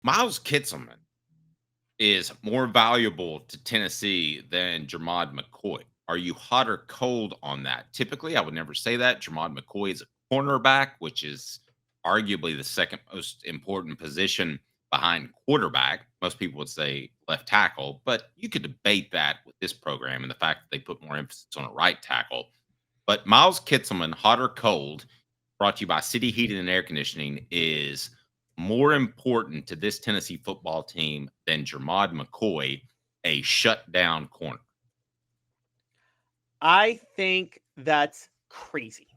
Miles Kitselman is more valuable to Tennessee than Jermod McCoy. Are you hot or cold on that? Typically, I would never say that. Jermod McCoy is a cornerback, which is arguably the second most important position behind quarterback. Most people would say left tackle, but you could debate that with this program and the fact that they put more emphasis on a right tackle. But Miles Kitselman, hot or cold, brought to you by City Heating and Air Conditioning, is more important to this Tennessee football team than Jermod McCoy, a shutdown corner. I think that's crazy.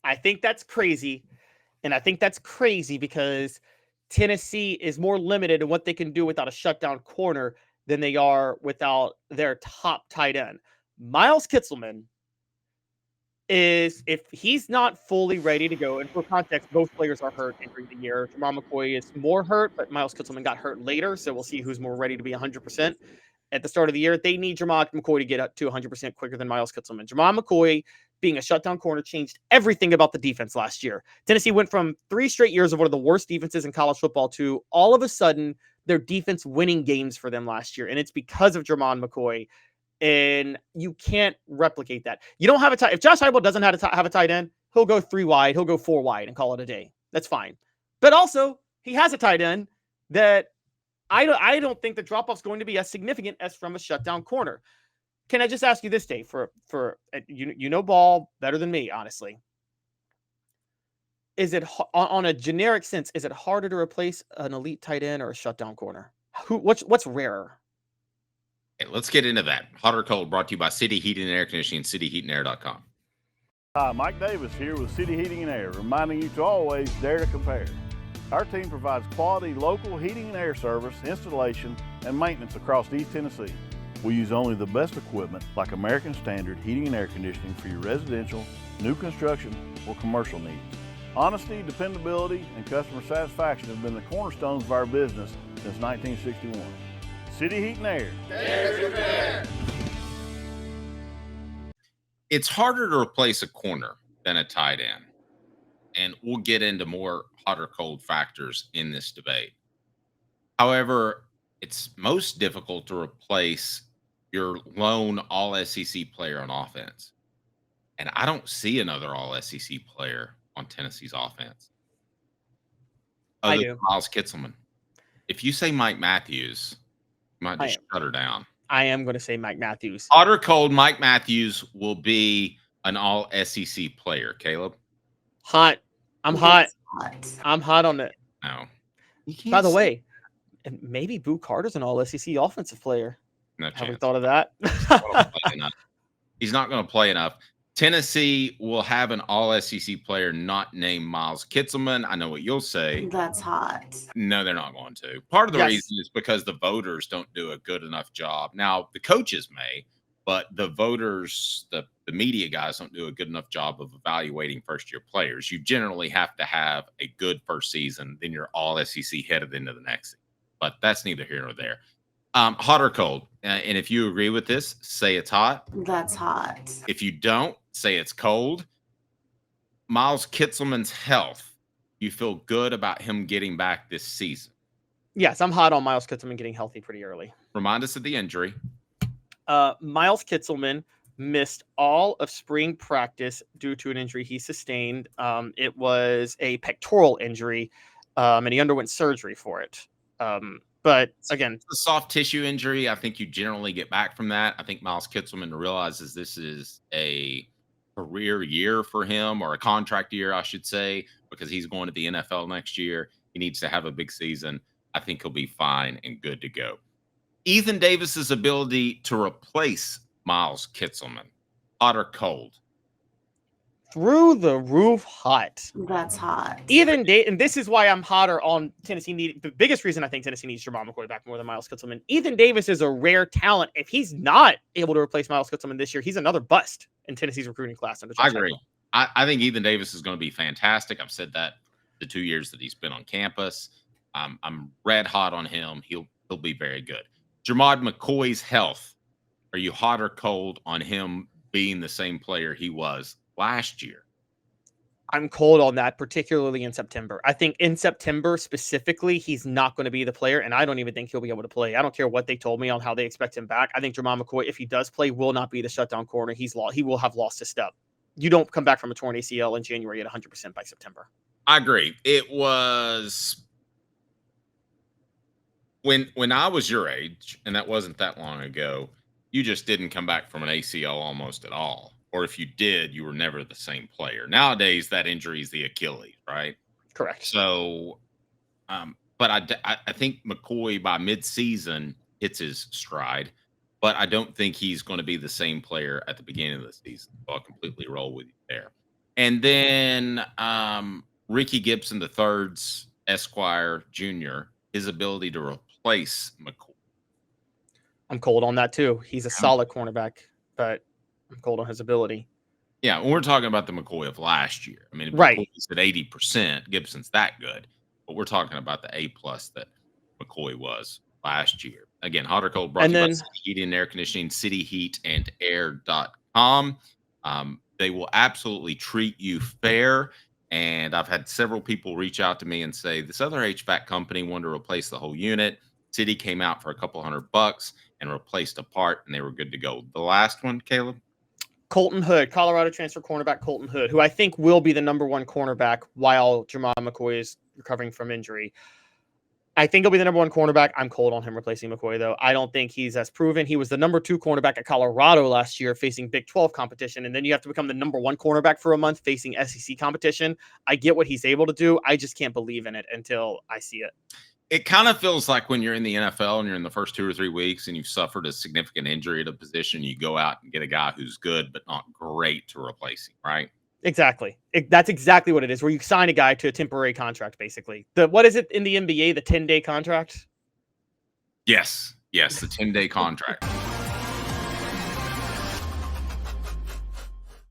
I think that's crazy. And I think that's crazy because Tennessee is more limited in what they can do without a shutdown corner than they are without their top tight end. Miles Kitselman is, if he's not fully ready to go, and for context, both players are hurt entering the year. Jermod McCoy is more hurt, but Miles Kitselman got hurt later, so we'll see who's more ready to be 100%. At the start of the year, they need Jermod McCoy to get up to 100% quicker than Miles Kitselman. Jermod McCoy being a shutdown corner changed everything about the defense last year. Tennessee went from 3 straight years of one of the worst defenses in college football to all of a sudden their defense winning games for them last year, and it's because of Jermod McCoy. And you can't replicate that. You don't have a tight. If Josh Heupel doesn't have a tight end, he'll go 3 wide, he'll go 4 wide, and call it a day. That's fine. But also, he has a tight end that I don't think the drop off's going to be as significant as from a shutdown corner. Can I just ask you this, Dave? For you know ball better than me, honestly. Is it on a generic sense? Is it harder to replace an elite tight end or a shutdown corner? What's rarer? Okay, let's get into that. Hot or cold, brought to you by City Heating and Air Conditioning, cityheatandair.com. Hi, Mike Davis here with City Heating and Air, reminding you to always dare to compare. Our team provides quality local heating and air service, installation, and maintenance across East Tennessee. We use only the best equipment like American Standard heating and air conditioning for your residential, new construction, or commercial needs. Honesty, dependability, and customer satisfaction have been the cornerstones of our business since 1961. City Heat and Air. Dare to compare. It's harder to replace a corner than a tight end. And we'll get into more hot or cold factors in this debate. However, it's most difficult to replace your lone all SEC player on offense. And I don't see another all SEC player on Tennessee's offense. I Other do. than Miles Kitselman. If you say Mike Matthews, you might just shut her down. I am going to say Mike Matthews. Hot or cold, Mike Matthews will be an all SEC player. Caleb? Hot. I'm hot. I'm hot on it. No. By the way, maybe Boo Carter's an all SEC offensive player. No chance. Have we thought of that? He's not going to play enough. Tennessee will have an all SEC player not named Miles Kitselman. I know what you'll say. That's hot. No, they're not going to. Part of the reason is because the voters don't do a good enough job. Now, the coaches may, but the voters, the media guys don't do a good enough job of evaluating first-year players. You generally have to have a good first season, then you're all SEC headed into the next season. But that's neither here nor there. Hot or cold? And if you agree with this, say it's hot. That's hot. If you don't, say it's cold. Miles Kitselman's health, you feel good about him getting back this season? Yes, I'm hot on Miles Kitselman getting healthy pretty early. Remind us of the injury. Miles Kitselman missed all of spring practice due to an injury he sustained. It was a pectoral injury, and he underwent surgery for it. But again, it's a soft tissue injury. I think you generally get back from that. I think Miles Kitselman realizes this is a career year for him, or a contract year, I should say, because he's going to the NFL next year. He needs to have a big season. I think he'll be fine and good to go. Ethan Davis's ability to replace Miles Kitselman, hot or cold? Through the roof hot. That's hot. And this is why I'm hotter on Tennessee. The biggest reason I think Tennessee needs Jermod McCoy back more than Miles Kitselman. Ethan Davis is a rare talent. If he's not able to replace Miles Kitselman this year, he's another bust in Tennessee's recruiting class. I agree. I think Ethan Davis is going to be fantastic. I've said that the 2 years that he's been on campus. I'm red hot on him. He'll be very good. Jermod McCoy's health. Are you hot or cold on him being the same player he was last year? I'm cold on that, particularly in September. I think in September specifically, he's not going to be the player, and I don't even think he'll be able to play. I don't care what they told me on how they expect him back. I think Jermod McCoy, if he does play, will not be the shutdown corner. He will have lost his step. You don't come back from a torn ACL in January at 100% by September. I agree. It was when I was your age, and that wasn't that long ago, you just didn't come back from an ACL almost at all. Or if you did, you were never the same player. Nowadays, that injury is the Achilles, right? Correct. So, but I think McCoy by midseason hits his stride, but I don't think he's going to be the same player at the beginning of the season. So I'll completely roll with you there. And then Ricky Gibson III's Esquire Jr., his ability to replace McCoy. I'm cold on that too. He's a solid cornerback, but I'm cold on his ability. Yeah, when we're talking about the McCoy of last year. I mean, Right. McCoy's at 80%. Gibson's that good. But we're talking about the A+ that McCoy was last year. Again, hot or cold brought And to you by then- City Heating and Air Conditioning, cityheatandair.com. They will absolutely treat you fair. And I've had several people reach out to me and say, this other HVAC company wanted to replace the whole unit. City came out for a couple $100 and replaced a part, and they were good to go. The last one, Caleb? Colton Hood, Colorado transfer cornerback Colton Hood, who I think will be the number one cornerback while Jermod McCoy is recovering from injury. I think he'll be the number one cornerback. I'm cold on him replacing McCoy, though. I don't think he's as proven. He was the number 2 cornerback at Colorado last year facing Big 12 competition, and then you have to become the number 1 cornerback for a month facing SEC competition. I get what he's able to do. I just can't believe in it until I see it. It kind of feels like when you're in the NFL and you're in the first 2 or 3 weeks and you've suffered a significant injury at a position, you go out and get a guy who's good but not great to replace him, right? Exactly. That's exactly what it is, where you sign a guy to a temporary contract, basically. What is it in the NBA, the 10-day contract? Yes, the 10-day contract.